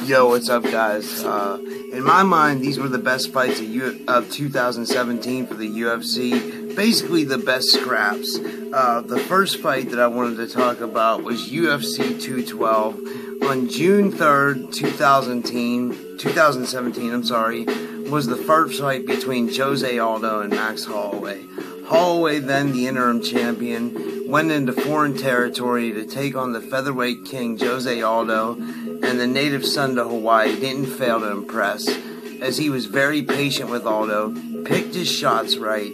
Yo, what's up, guys? In my mind, these were the best fights of 2017 for the UFC. Basically, the best scraps. The first fight that I wanted to talk about was UFC 212 on June 3rd, 2017, was the first fight between Jose Aldo and Max Holloway. Holloway, then the interim champion, went into foreign territory to take on the featherweight king Jose Aldo, and the native son to Hawaii didn't fail to impress, as he was very patient with Aldo, picked his shots right,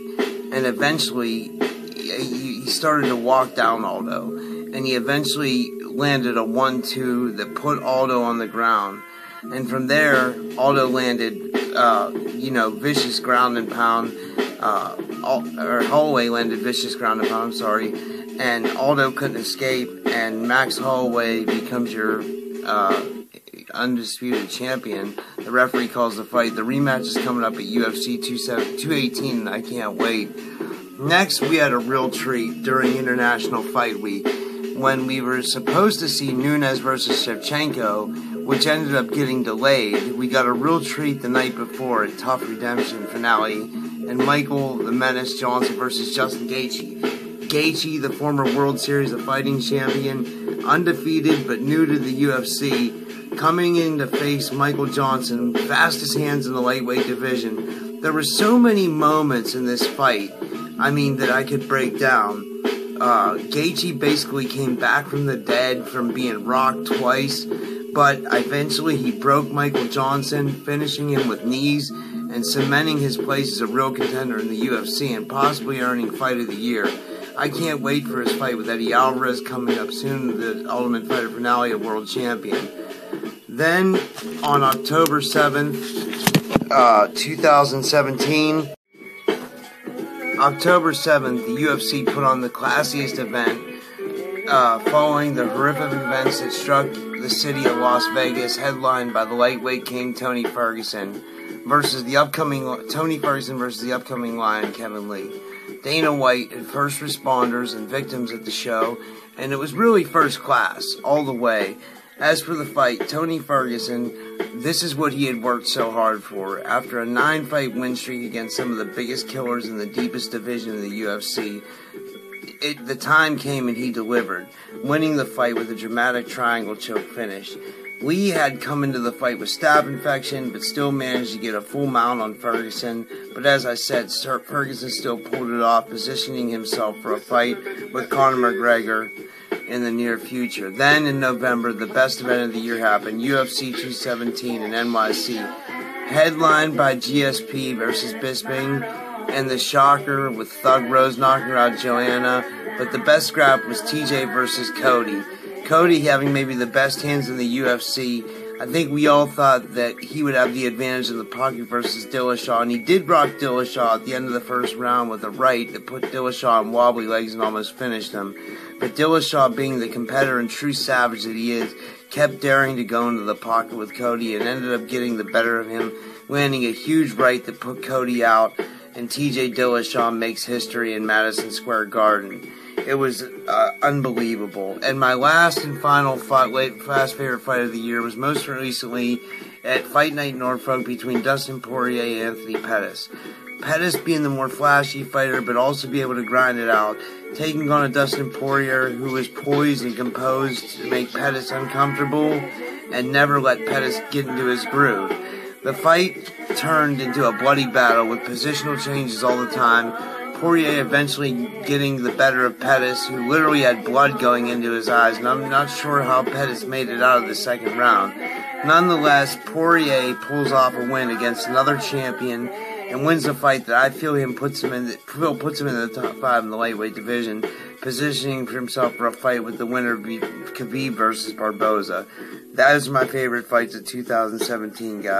and eventually he started to walk down Aldo, and he eventually landed a 1-2 that put Aldo on the ground. And from there, Aldo landed, vicious ground and pound, Holloway landed vicious ground and pound, and Aldo couldn't escape, and Max Holloway becomes your undisputed champion. The referee calls the fight. The rematch is coming up at UFC 218, and I can't wait. Next, we had a real treat during International Fight Week, when we were supposed to see Nunes versus Shevchenko, which ended up getting delayed. We got a real treat the night before at Tough Redemption finale, and Michael the Menace Johnson versus Justin Gaethje. Gaethje, the former World Series of Fighting champion, undefeated but new to the UFC, coming in to face Michael Johnson, fastest hands in the lightweight division. There were so many moments in this fight, that I could break down. Gaethje basically came back from the dead from being rocked twice, but eventually he broke Michael Johnson, finishing him with knees and cementing his place as a real contender in the UFC and possibly earning Fight of the Year. I can't wait for his fight with Eddie Alvarez coming up soon, the Ultimate Fighter finale of World Champion. Then, on October 7th, 2017, October 7th, the UFC put on the classiest event following the horrific events that struck the city of Las Vegas, headlined by the lightweight king Tony Ferguson versus the upcoming Lion Kevin Lee. Dana White had first responders and victims at the show, and it was really first class all the way. As for the fight, Tony Ferguson, this is what he had worked so hard for. After a 9-fight win streak against some of the biggest killers in the deepest division of the UFC, the time came and he delivered, winning the fight with a dramatic triangle choke finish. Lee had come into the fight with staph infection, but still managed to get a full mount on Ferguson. But as I said, Ferguson still pulled it off, positioning himself for a fight with Conor McGregor in the near future. Then in November, the best event of the year happened, UFC 217 in NYC, headlined by GSP versus Bisping, and the shocker with Thug Rose knocking out Joanna. But the best scrap was TJ versus Cody. Cody having maybe the best hands in the UFC. I think we all thought that he would have the advantage in the pocket versus Dillashaw, and he did rock Dillashaw at the end of the first round with a right that put Dillashaw on wobbly legs and almost finished him. But Dillashaw, being the competitor and true savage that he is, kept daring to go into the pocket with Cody and ended up getting the better of him, landing a huge right that put Cody out, and TJ Dillashaw makes history in Madison Square Garden. It was unbelievable. And my last and final favorite fight of the year was most recently at Fight Night Norfolk between Dustin Poirier and Anthony Pettis. Pettis being the more flashy fighter, but also be able to grind it out, taking on a Dustin Poirier who was poised and composed to make Pettis uncomfortable and never let Pettis get into his groove. The fight turned into a bloody battle with positional changes all the time, Poirier eventually getting the better of Pettis, who literally had blood going into his eyes, and I'm not sure how Pettis made it out of the second round. Nonetheless, Poirier pulls off a win against another champion and wins a fight that I feel puts him in the top 5 in the lightweight division, positioning for himself for a fight with the winner of Khabib versus Barboza. That is my favorite fights of 2017, guys.